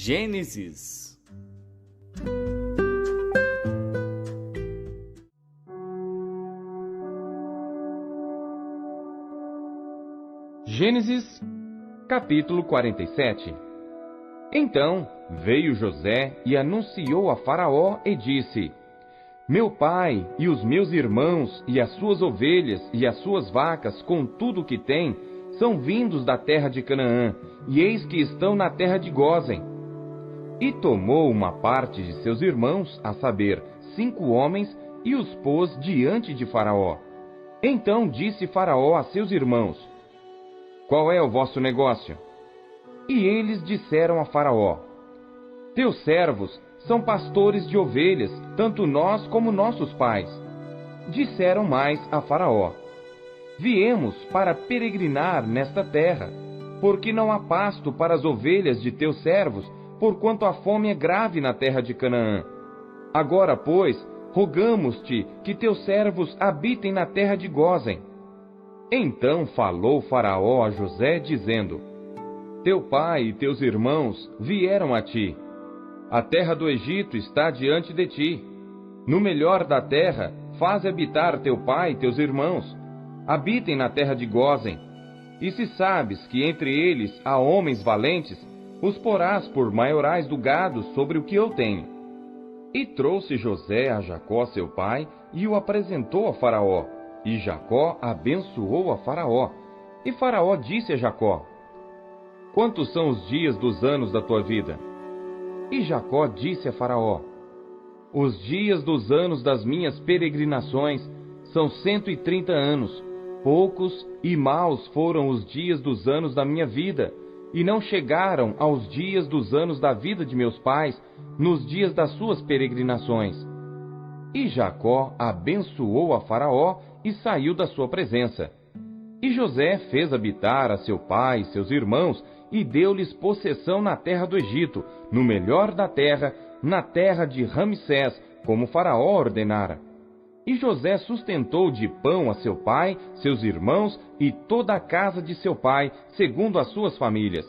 Gênesis. Gênesis, capítulo 47. Então veio José e anunciou a Faraó e disse: Meu pai e os meus irmãos e as suas ovelhas e as suas vacas com tudo o que têm são vindos da terra de Canaã, e eis que estão na terra de Gósen. E tomou uma parte de seus irmãos, a saber, 5 homens, e os pôs diante de Faraó. Então disse Faraó a seus irmãos: Qual é o vosso negócio? E eles disseram a Faraó: Teus servos são pastores de ovelhas, tanto nós como nossos pais. Disseram mais a Faraó: Viemos para peregrinar nesta terra, porque não há pasto para as ovelhas de teus servos, porquanto a fome é grave na terra de Canaã. Agora, pois, rogamos-te que teus servos habitem na terra de Gósen. Então falou Faraó a José, dizendo: Teu pai e teus irmãos vieram a ti. A terra do Egito está diante de ti. No melhor da terra, faze habitar teu pai e teus irmãos. Habitem na terra de Gósen. E se sabes que entre eles há homens valentes, os porás por maiorais do gado sobre o que eu tenho. E trouxe José a Jacó seu pai, e o apresentou a Faraó. E Jacó abençoou a Faraó. E Faraó disse a Jacó: Quantos são os dias dos anos da tua vida? E Jacó disse a Faraó: Os dias dos anos das minhas peregrinações são 130 anos. Poucos e maus foram os dias dos anos da minha vida, e não chegaram aos dias dos anos da vida de meus pais, nos dias das suas peregrinações. E Jacó abençoou a Faraó e saiu da sua presença. E José fez habitar a seu pai e seus irmãos, e deu-lhes possessão na terra do Egito, no melhor da terra, na terra de Ramsés, como Faraó ordenara. E José sustentou de pão a seu pai, seus irmãos e toda a casa de seu pai, segundo as suas famílias.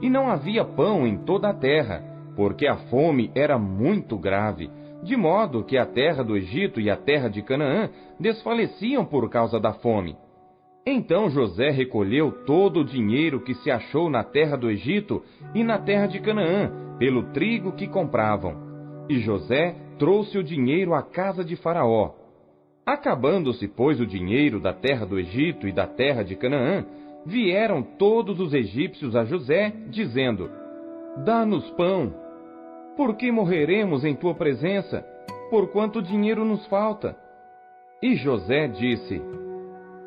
E não havia pão em toda a terra, porque a fome era muito grave, de modo que a terra do Egito e a terra de Canaã desfaleciam por causa da fome. Então José recolheu todo o dinheiro que se achou na terra do Egito e na terra de Canaã, pelo trigo que compravam. E José trouxe o dinheiro à casa de Faraó. Acabando-se, pois, o dinheiro da terra do Egito e da terra de Canaã, vieram todos os egípcios a José, dizendo: Dá-nos pão. Por que morreremos em tua presença? Porquanto dinheiro nos falta. E José disse: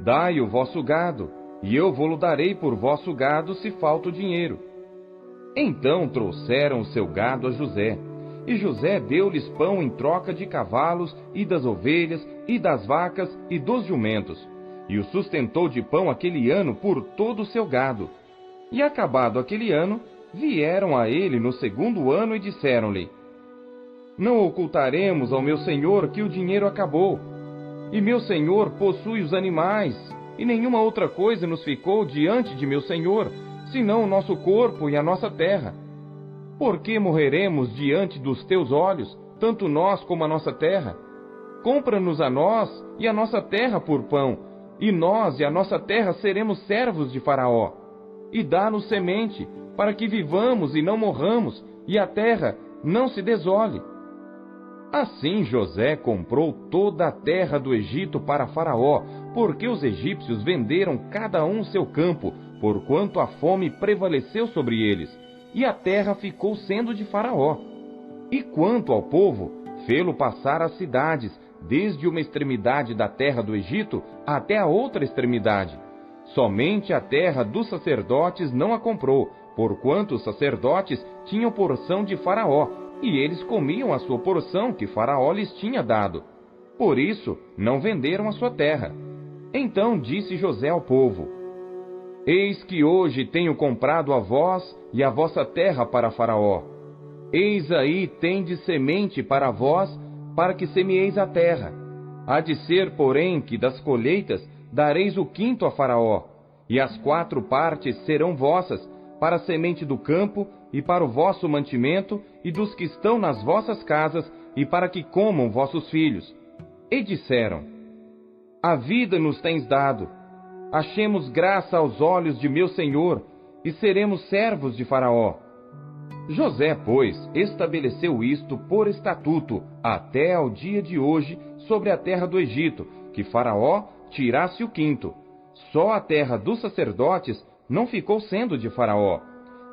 Dai o vosso gado, e eu vô-lo darei por vosso gado se falta o dinheiro. Então trouxeram o seu gado a José. E José deu-lhes pão em troca de cavalos, e das ovelhas, e das vacas, e dos jumentos. E o sustentou de pão aquele ano por todo o seu gado. E acabado aquele ano, vieram a ele no segundo ano e disseram-lhe: Não ocultaremos ao meu senhor que o dinheiro acabou. E meu senhor possui os animais, e nenhuma outra coisa nos ficou diante de meu senhor, senão o nosso corpo e a nossa terra. Por que morreremos diante dos teus olhos, tanto nós como a nossa terra? Compra-nos a nós e a nossa terra por pão, e nós e a nossa terra seremos servos de Faraó. E dá-nos semente, para que vivamos e não morramos, e a terra não se desole. Assim José comprou toda a terra do Egito para Faraó, porque os egípcios venderam cada um seu campo, porquanto a fome prevaleceu sobre eles. E a terra ficou sendo de Faraó. E quanto ao povo, fê-lo passar as cidades, desde uma extremidade da terra do Egito até a outra extremidade. Somente a terra dos sacerdotes não a comprou, porquanto os sacerdotes tinham porção de Faraó, e eles comiam a sua porção que Faraó lhes tinha dado. Por isso, não venderam a sua terra. Então disse José ao povo: Eis que hoje tenho comprado a vós e a vossa terra para Faraó. Eis aí tendes semente para vós, para que semieis a terra. Há de ser, porém, que das colheitas dareis o quinto a Faraó, e as 4 partes serão vossas, para a semente do campo, e para o vosso mantimento e dos que estão nas vossas casas, e para que comam vossos filhos. E disseram: A vida nos tens dado. Achemos graça aos olhos de meu senhor, e seremos servos de Faraó. José, pois, estabeleceu isto por estatuto, até ao dia de hoje, sobre a terra do Egito, que Faraó tirasse o quinto. Só a terra dos sacerdotes não ficou sendo de Faraó.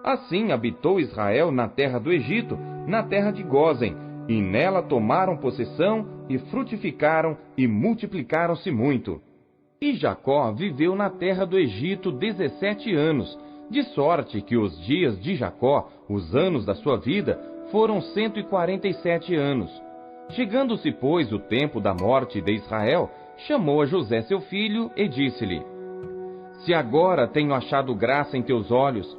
Assim habitou Israel na terra do Egito, na terra de Gósen, e nela tomaram possessão, e frutificaram, e multiplicaram-se muito. E Jacó viveu na terra do Egito 17 anos, de sorte que os dias de Jacó, os anos da sua vida, foram 147 anos. Chegando-se, pois, o tempo da morte de Israel, chamou a José seu filho e disse-lhe: Se agora tenho achado graça em teus olhos,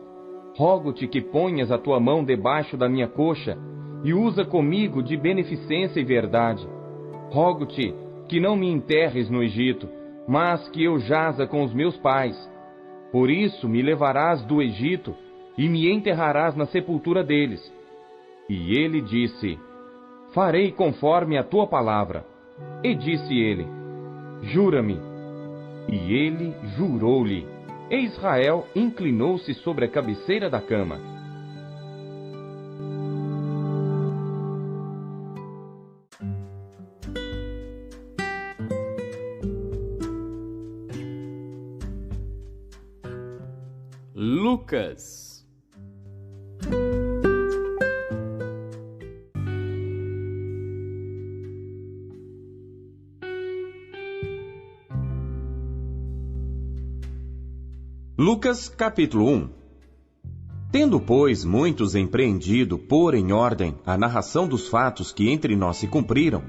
rogo-te que ponhas a tua mão debaixo da minha coxa, e usa comigo de beneficência e verdade. Rogo-te que não me enterres no Egito, mas que eu jaza com os meus pais. Por isso me levarás do Egito, e me enterrarás na sepultura deles. E ele disse: Farei conforme a tua palavra. E disse ele: Jura-me. E ele jurou-lhe. E Israel inclinou-se sobre a cabeceira da cama. Lucas. Lucas, capítulo 1. Tendo, pois, muitos empreendido pôr em ordem a narração dos fatos que entre nós se cumpriram,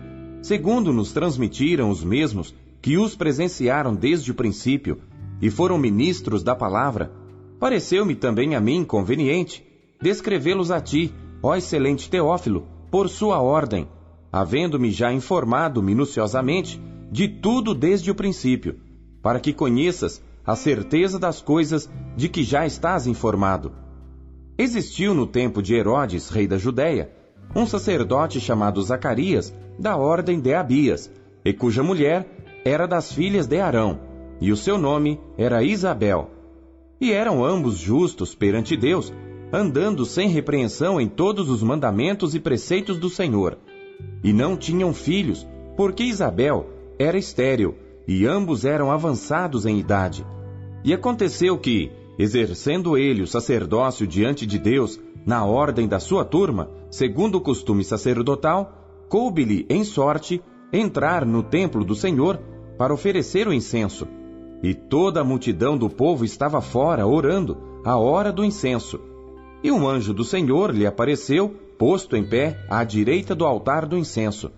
segundo nos transmitiram os mesmos que os presenciaram desde o princípio e foram ministros da palavra, pareceu-me também a mim conveniente descrevê-los a ti, ó excelente Teófilo, por sua ordem, havendo-me já informado minuciosamente de tudo desde o princípio, para que conheças a certeza das coisas de que já estás informado. Existiu no tempo de Herodes, rei da Judéia, um sacerdote chamado Zacarias, da ordem de Abias, e cuja mulher era das filhas de Arão, e o seu nome era Isabel. E eram ambos justos perante Deus, andando sem repreensão em todos os mandamentos e preceitos do Senhor. E não tinham filhos, porque Isabel era estéril, e ambos eram avançados em idade. E aconteceu que, exercendo ele o sacerdócio diante de Deus, na ordem da sua turma, segundo o costume sacerdotal, coube-lhe em sorte entrar no templo do Senhor para oferecer o incenso. E toda a multidão do povo estava fora, orando, à hora do incenso. E um anjo do Senhor lhe apareceu, posto em pé, à direita do altar do incenso.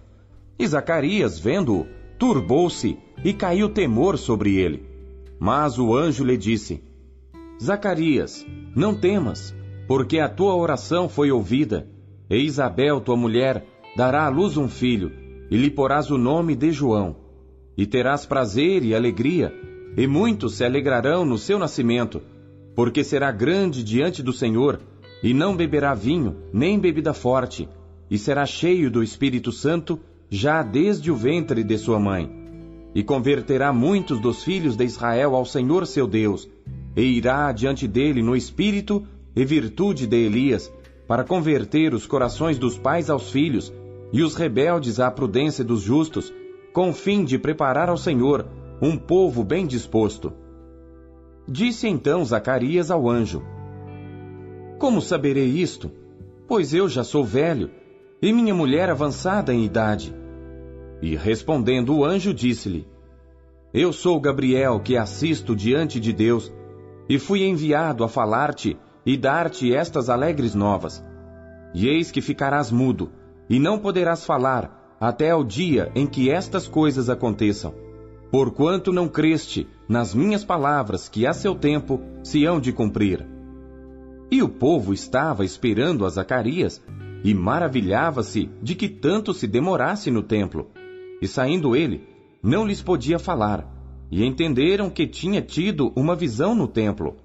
E Zacarias, vendo-o, turbou-se, e caiu temor sobre ele. Mas o anjo lhe disse: Zacarias, não temas, porque a tua oração foi ouvida, e Isabel, tua mulher, dará à luz um filho, e lhe porás o nome de João. E terás prazer e alegria, e muitos se alegrarão no seu nascimento, porque será grande diante do Senhor, e não beberá vinho, nem bebida forte, e será cheio do Espírito Santo, já desde o ventre de sua mãe. E converterá muitos dos filhos de Israel ao Senhor seu Deus, e irá diante dele no espírito e virtude de Elias, para converter os corações dos pais aos filhos, e os rebeldes à prudência dos justos, com o fim de preparar ao Senhor um povo bem disposto. Disse então Zacarias ao anjo: Como saberei isto? Pois eu já sou velho, e minha mulher avançada em idade. E respondendo o anjo, disse-lhe: Eu sou Gabriel, que assisto diante de Deus, e fui enviado a falar-te e dar-te estas alegres novas. E eis que ficarás mudo, e não poderás falar, até ao dia em que estas coisas aconteçam, porquanto não creste nas minhas palavras que a seu tempo se hão de cumprir. E o povo estava esperando a Zacarias, e maravilhava-se de que tanto se demorasse no templo. E saindo ele, não lhes podia falar, e entenderam que tinha tido uma visão no templo,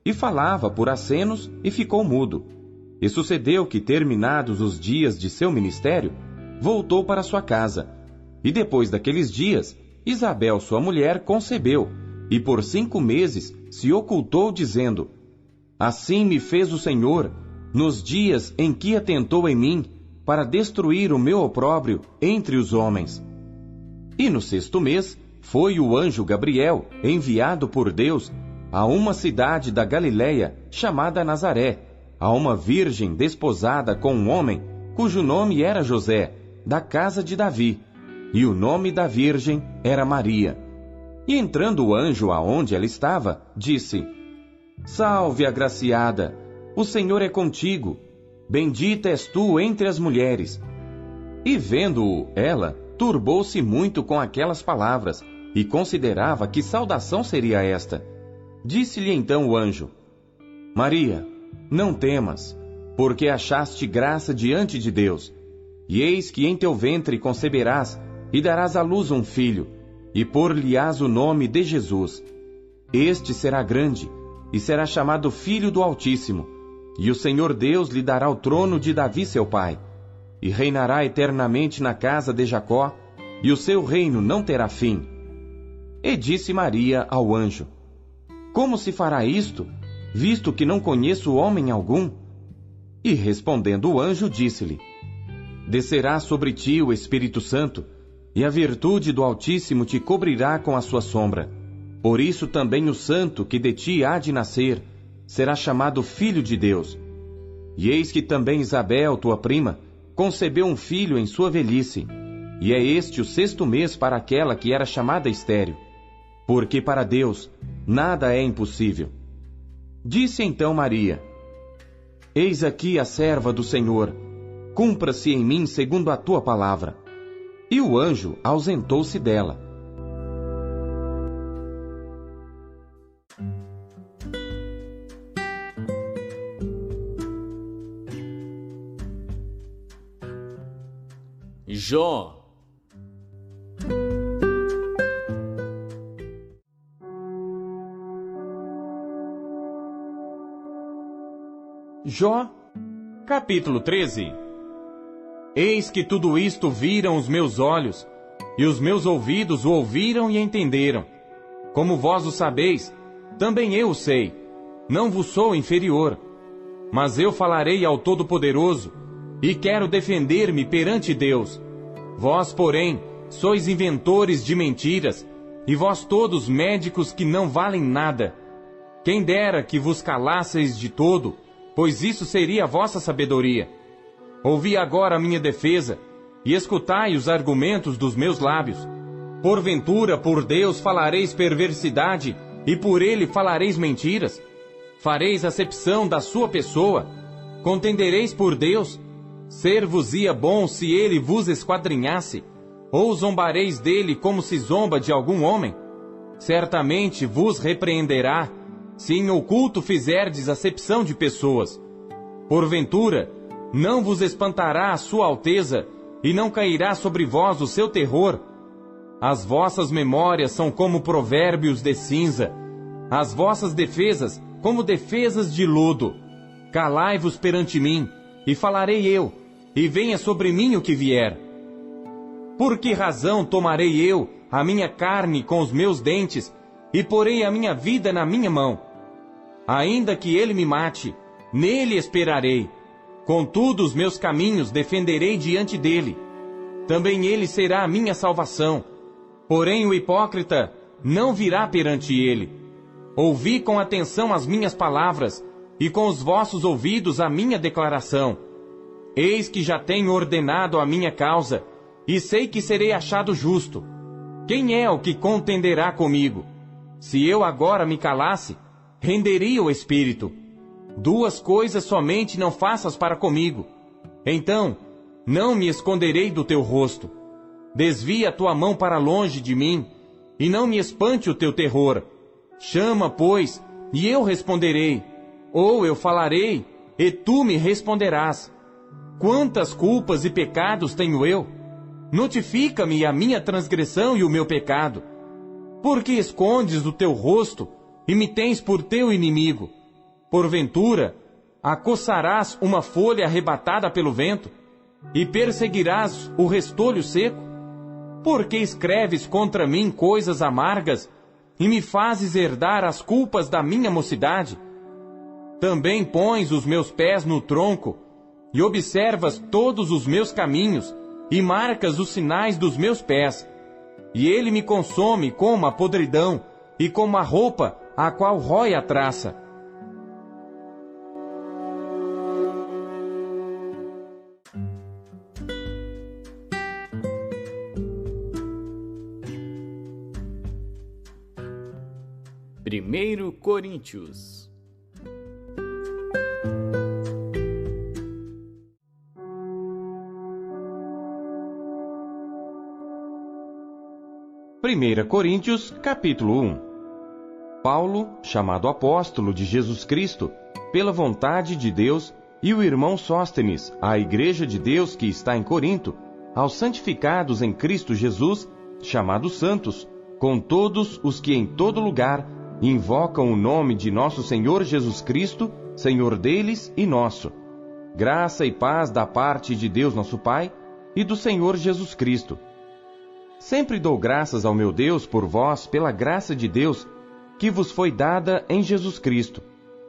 e falava por acenos e ficou mudo. E sucedeu que, terminados os dias de seu ministério, voltou para sua casa. E depois daqueles dias, Isabel, sua mulher, concebeu, e por 5 meses se ocultou, dizendo: Assim me fez o Senhor, nos dias em que atentou em mim, para destruir o meu opróbrio entre os homens. E no 6º mês, foi o anjo Gabriel, enviado por Deus, a uma cidade da Galiléia, chamada Nazaré, a uma virgem desposada com um homem, cujo nome era José, da casa de Davi, e o nome da virgem era Maria. E entrando o anjo aonde ela estava, disse: Salve, agraciada, o Senhor é contigo, bendita és tu entre as mulheres. E vendo-o, ela turbou-se muito com aquelas palavras, e considerava que saudação seria esta. Disse-lhe então o anjo: Maria, não temas, porque achaste graça diante de Deus. E eis que em teu ventre conceberás, e darás à luz um filho, e pôr-lhe-ás o nome de Jesus. Este será grande, e será chamado Filho do Altíssimo, e o Senhor Deus lhe dará o trono de Davi seu pai, e reinará eternamente na casa de Jacó, e o seu reino não terá fim. E disse Maria ao anjo: Como se fará isto, visto que não conheço homem algum? E respondendo o anjo, disse-lhe: Descerá sobre ti o Espírito Santo, e a virtude do Altíssimo te cobrirá com a sua sombra. Por isso também o santo que de ti há de nascer será chamado Filho de Deus. E eis que também Isabel, tua prima, concebeu um filho em sua velhice, e é este o 6º mês para aquela que era chamada estéril, porque para Deus nada é impossível. Disse então Maria: Eis aqui a serva do Senhor, cumpra-se em mim segundo a tua palavra. E o anjo ausentou-se dela. Jó. Jó, capítulo 13. Eis que tudo isto viram os meus olhos, e os meus ouvidos o ouviram e entenderam. Como vós o sabeis, também eu o sei, não vos sou inferior. Mas eu falarei ao Todo-Poderoso, e quero defender-me perante Deus. Vós, porém, sois inventores de mentiras, e vós todos médicos que não valem nada. Quem dera que vos calasseis de todo, pois isso seria a vossa sabedoria. Ouvi agora a minha defesa, e escutai os argumentos dos meus lábios. Porventura, por Deus falareis perversidade, e por ele falareis mentiras? Fareis acepção da sua pessoa? Contendereis por Deus? Ser-vos-ia bom se ele vos esquadrinhasse? Ou zombareis dele como se zomba de algum homem? Certamente vos repreenderá, se em oculto fizerdes acepção de pessoas. Porventura, não vos espantará a sua alteza, e não cairá sobre vós o seu terror? As vossas memórias são como provérbios de cinza, as vossas defesas como defesas de lodo. Calai-vos perante mim, e falarei eu, e venha sobre mim o que vier. Por que razão tomarei eu a minha carne com os meus dentes, e porei a minha vida na minha mão? Ainda que ele me mate, nele esperarei. Contudo, os meus caminhos defenderei diante dele. Também ele será a minha salvação. Porém, o hipócrita não virá perante ele. Ouvi com atenção as minhas palavras, e com os vossos ouvidos a minha declaração. Eis que já tenho ordenado a minha causa, e sei que serei achado justo. Quem é o que contenderá comigo? Se eu agora me calasse, renderia o espírito. 2 coisas somente não faças para comigo. Então, não me esconderei do teu rosto. Desvia a tua mão para longe de mim, e não me espante o teu terror. Chama, pois, e eu responderei. Ou eu falarei, e tu me responderás. Quantas culpas e pecados tenho eu? Notifica-me a minha transgressão e o meu pecado. Por que escondes o teu rosto, e me tens por teu inimigo? Porventura, acossarás uma folha arrebatada pelo vento? E perseguirás o restolho seco? Por que escreves contra mim coisas amargas e me fazes herdar as culpas da minha mocidade? Também pões os meus pés no tronco e observas todos os meus caminhos e marcas os sinais dos meus pés. E ele me consome como a podridão e como a roupa a qual rói a traça. Primeiro Coríntios. Primeira Coríntios, capítulo 1. Paulo, chamado apóstolo de Jesus Cristo, pela vontade de Deus, e o irmão Sóstenes, à igreja de Deus que está em Corinto, aos santificados em Cristo Jesus, chamados santos, com todos os que em todo lugar invocam o nome de nosso Senhor Jesus Cristo, Senhor deles e nosso. Graça e paz da parte de Deus nosso Pai e do Senhor Jesus Cristo. Sempre dou graças ao meu Deus por vós pela graça de Deus que vos foi dada em Jesus Cristo,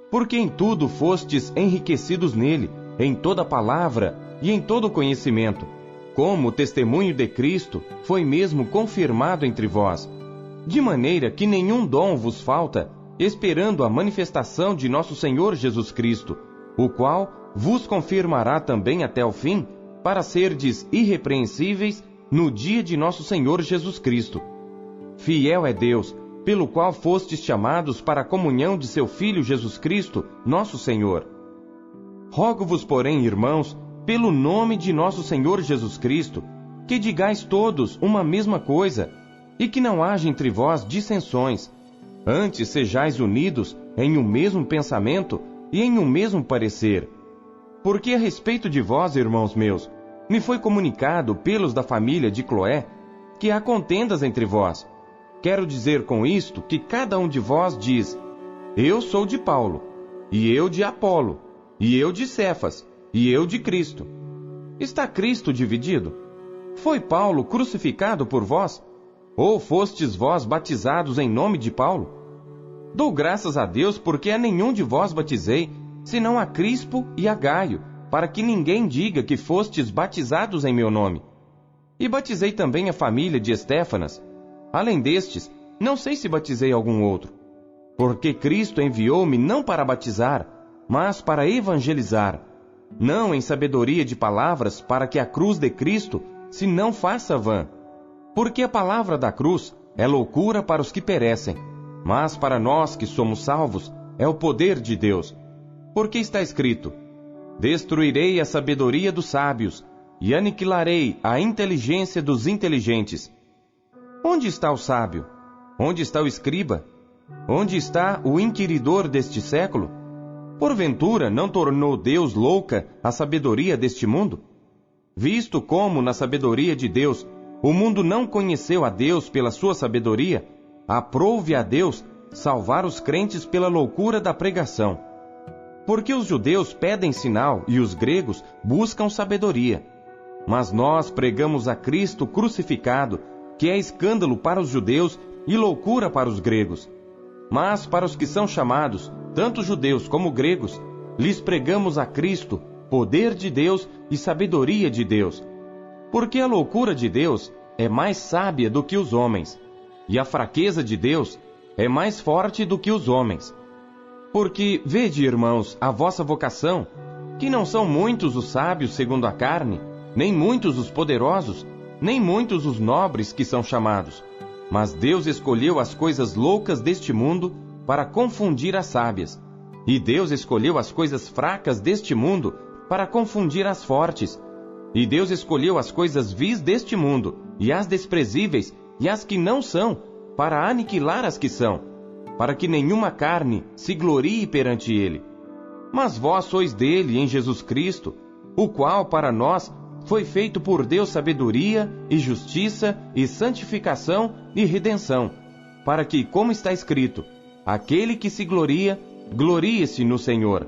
porque em tudo fostes enriquecidos nele, em toda palavra e em todo conhecimento, como o testemunho de Cristo foi mesmo confirmado entre vós, de maneira que nenhum dom vos falta, esperando a manifestação de nosso Senhor Jesus Cristo, o qual vos confirmará também até o fim, para serdes irrepreensíveis no dia de nosso Senhor Jesus Cristo. Fiel é Deus, pelo qual fostes chamados para a comunhão de seu Filho Jesus Cristo, nosso Senhor. Rogo-vos, porém, irmãos, pelo nome de nosso Senhor Jesus Cristo, que digais todos uma mesma coisa, e que não haja entre vós dissensões. Antes sejais unidos em um mesmo pensamento e em um mesmo parecer. Porque a respeito de vós, irmãos meus, me foi comunicado pelos da família de Cloé que há contendas entre vós. Quero dizer com isto que cada um de vós diz: eu sou de Paulo, e eu de Apolo, e eu de Cefas, e eu de Cristo. Está Cristo dividido? Foi Paulo crucificado por vós? Ou fostes vós batizados em nome de Paulo? Dou graças a Deus porque a nenhum de vós batizei, senão a Crispo e a Gaio, para que ninguém diga que fostes batizados em meu nome. E batizei também a família de Estéfanas. Além destes, não sei se batizei algum outro. Porque Cristo enviou-me não para batizar, mas para evangelizar, não em sabedoria de palavras, para que a cruz de Cristo se não faça vã. Porque a palavra da cruz é loucura para os que perecem, mas para nós que somos salvos é o poder de Deus. Porque está escrito: destruirei a sabedoria dos sábios e aniquilarei a inteligência dos inteligentes. Onde está o sábio? Onde está o escriba? Onde está o inquiridor deste século? Porventura não tornou Deus louca a sabedoria deste mundo? Visto como na sabedoria de Deus o mundo não conheceu a Deus pela sua sabedoria, aprouve a Deus salvar os crentes pela loucura da pregação. Porque os judeus pedem sinal e os gregos buscam sabedoria. Mas nós pregamos a Cristo crucificado, que é escândalo para os judeus e loucura para os gregos. Mas para os que são chamados, tanto judeus como gregos, lhes pregamos a Cristo, poder de Deus e sabedoria de Deus. Porque a loucura de Deus é mais sábia do que os homens, e a fraqueza de Deus é mais forte do que os homens. Porque, vede, irmãos, a vossa vocação, que não são muitos os sábios segundo a carne, nem muitos os poderosos, nem muitos os nobres que são chamados. Mas Deus escolheu as coisas loucas deste mundo para confundir as sábias. E Deus escolheu as coisas fracas deste mundo para confundir as fortes. E Deus escolheu as coisas vis deste mundo, e as desprezíveis, e as que não são, para aniquilar as que são, para que nenhuma carne se glorie perante ele. Mas vós sois dele em Jesus Cristo, o qual para nós foi feito por Deus sabedoria, e justiça, e santificação, e redenção, para que, como está escrito, aquele que se gloria, glorie-se no Senhor.